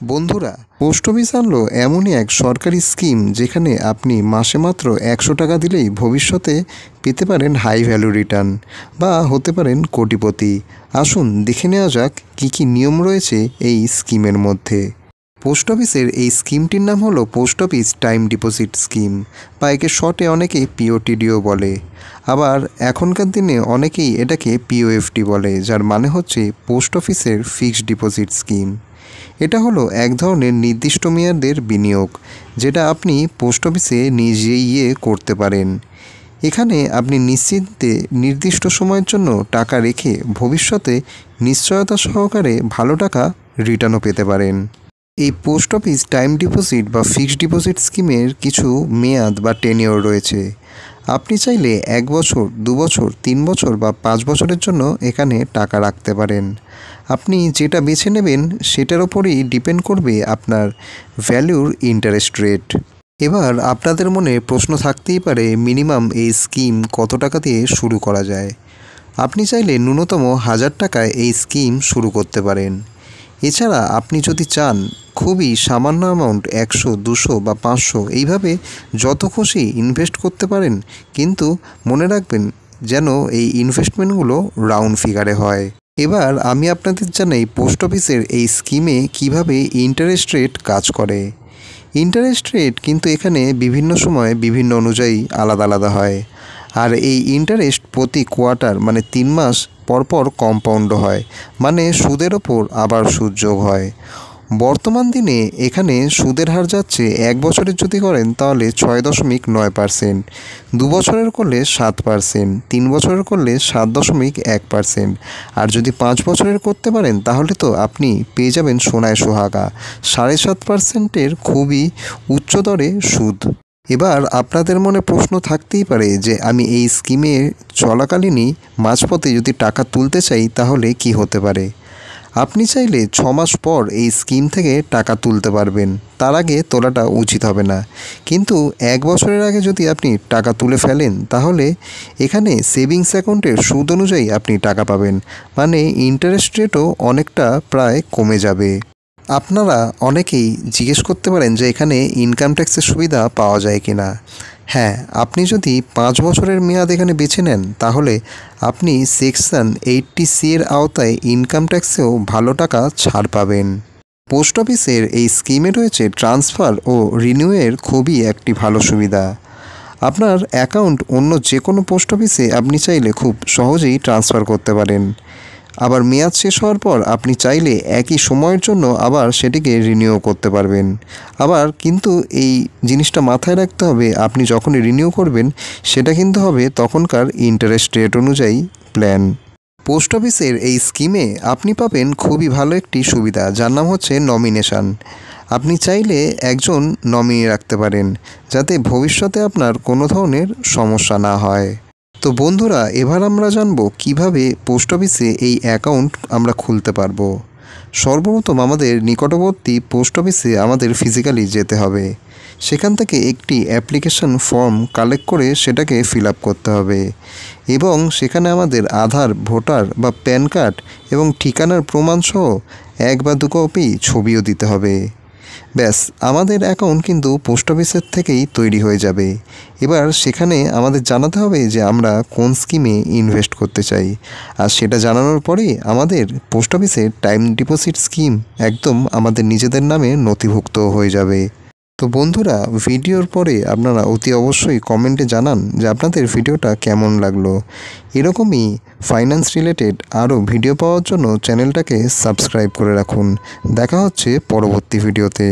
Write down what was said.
বন্ধুরা, post office আনলো এমনই এক সরকারি স্কিম যেখানে আপনি মাসে মাত্র 100 টাকা দিলেই ভবিষ্যতে পেতে পারেন হাই ভ্যালু রিটার্ন বা হতে পারেন কোটিপতি। আসুন দেখে নেওয়া যাক কী কী নিয়ম রয়েছে এই স্কিমের মধ্যে। পোস্ট অফিসের এই স্কিমটির নাম হলো post office time deposit scheme, বা একে শর্টে অনেকেই পিওটিডিও বলে। আবার এখনকার দিনে অনেকেই এটাকে পিওএফটি বলে, যার মানে হচ্ছে পোস্ট অফিসের ফিক্সড ডিপোজিট স্কিম। এটা হলো এক ধরনের নির্দিষ্ট মেয়াদের বিনিয়োগ, যেটা আপনি পোস্ট অফিসে নিজেই করতে পারেন। এখানে আপনি নিশ্চিন্তে নির্দিষ্ট সময়ের জন্য টাকা রেখে ভবিষ্যতে নিশ্চয়তা সহকারে ভালো টাকা রিটার্নও পেতে পারেন। এই পোস্ট অফিস টাইম ডিপোজিট বা ফিক্সড ডিপোজিট স্কিমের কিছু মেয়াদ বা টেনিওর রয়েছে। আপনি চাইলে 1 বছর, 2 বছর, 3 বছর বা 5 বছরের জন্য এখানে টাকা রাখতে পারেন। আপনি যেটা বেছে নেবেন সেটার ওপরেই ডিপেন্ড করবে আপনার ভ্যালুর ইন্টারেস্ট রেট। এবার আপনাদের মনে প্রশ্ন থাকতেই পারে, মিনিমাম এই স্কিম কত টাকা দিয়ে শুরু করা যায়? আপনি চাইলে ন্যূনতম 1000 টাকায় এই স্কিম শুরু করতে পারেন। এছাড়া আপনি যদি চান খুবই সামান্য অ্যামাউন্ট 100, 200 বা 500 এইভাবে যত খুশি ইনভেস্ট করতে পারেন, কিন্তু মনে রাখবেন যেন এই ইনভেস্টমেন্টগুলো রাউন্ড ফিগারে হয়। এবার আমি আপনাদের জানাই পোস্ট অফিসের এই স্কিমে কিভাবে ইন্টারেস্ট রেট কাজ করে। ইন্টারেস্ট রেট কিন্তু এখানে বিভিন্ন সময় বিভিন্ন অনুযায়ী আলাদা আলাদা হয়, আর এই ইন্টারেস্ট প্রতি কোয়ার্টার মানে 3 মাস পরপর কম্পাউন্ড হয়, মানে সুদের ওপর আবার সুদ যোগ হয়। বর্তমান দিনে এখানে সুদের হার যাচ্ছে 1 বছরের যদি করেন তাহলে 6.9%, 2 বছরের করলে 7%, 3 বছরের করলে 7.1%, আর যদি 5 বছরের করতে পারেন তাহলে তো আপনি পেয়ে যাবেন সোনায় সোহাগা 7.5%-এর খুবই উচ্চ দরে সুদ। এবার আপনাদের মনে প্রশ্ন থাকতেই পারে যে আমি এই স্কিমে চলাকালীনই মাঝপথে যদি টাকা তুলতে চাই তাহলে কি হতে পারে? আপনি চাইলে 6 মাস পর এই স্কিম থেকে টাকা তুলতে পারবেন, তার আগে তোলাটা উচিত হবে না। কিন্তু 1 বছরের আগে যদি আপনি টাকা তুলে ফেলেন তাহলে এখানে সেভিংস অ্যাকাউন্টের সুদ অনুযায়ী আপনি টাকা পাবেন, মানে ইন্টারেস্ট রেটও অনেকটা প্রায় কমে যাবে। আপনারা অনেকেই জিজ্ঞেস করতে পারেন যে এখানে ইনকাম ট্যাক্সের সুবিধা পাওয়া যায় কি না। হ্যাঁ, আপনি যদি 5 বছরের মেয়াদ এখানে বেছে নেন তাহলে আপনি সেকশন 80C এর আওতায় ইনকাম ট্যাক্সেও ভালো টাকা ছাড় পাবেন। পোস্ট অফিসের এই স্কিমে রয়েছে ট্রান্সফার ও রিনিউয়ের খুবই একটি ভালো সুবিধা। আপনার অ্যাকাউন্ট অন্য যে কোনো পোস্ট অফিসে আপনি চাইলে খুব সহজেই ট্রান্সফার করতে পারেন। আবার মেয়াদ শেষ হওয়ার পর আপনি চাইলে একই সময়ের জন্য আবার সেটিকে রিনিউ করতে পারবেন। আবার কিন্তু এই জিনিসটা মাথায় রাখতে হবে, আপনি যখনই রিনিউ করবেন সেটা কিন্তু হবে তখনকার ইন্টারেস্ট রেট অনুযায়ী প্ল্যান। পোস্ট অফিসের এই স্কিমে আপনি পাবেন খুবই ভালো একটি সুবিধা, যার নাম হচ্ছে নমিনেশন। আপনি চাইলে একজন নমিনি রাখতে পারেন যাতে ভবিষ্যতে আপনার কোনো ধরনের সমস্যা না হয়। তো বন্ধুরা, এবার আমরা জানব কিভাবে পোস্ট অফিসে এই অ্যাকাউন্ট আমরা খুলতে পারবো। সর্বপ্রথম আমাদের নিকটবর্তী পোস্ট অফিসে আমাদের ফিজিক্যালি যেতে হবে। সেখান থেকে একটি অ্যাপ্লিকেশন ফর্ম কালেক্ট করে সেটাকে ফিল আপ করতে হবে, এবং সেখানে আমাদের আধার, ভোটার বা প্যান কার্ড এবং ঠিকানার প্রমাণসহ 1 বা 2 কপি ছবিও দিতে হবে। ব্যাস, আমাদের অ্যাকাউন্ট কিন্তু পোস্ট অফিসের থেকেই তৈরি হয়ে যাবে। এবার সেখানে আমাদের জানাতে হবে যে আমরা কোন স্কিমে ইনভেস্ট করতে চাই, আর সেটা জানানোর পরেই আমাদের পোস্ট অফিসের টাইম ডিপোজিট স্কিম একদম আমাদের নিজেদের নামে নথিভুক্ত হয়ে যাবে। তো বন্ধুরা, ভিডিওর পরে আপনারা অতি অবশ্যই কমেন্টে জানান যে আপনাদের ভিডিওটা কেমন লাগলো। এরকমই ফাইন্যান্স রিলেটেড আরও ভিডিও পাওয়ার জন্য চ্যানেলটাকে সাবস্ক্রাইব করে রাখুন। দেখা হচ্ছে পরবর্তী ভিডিওতে।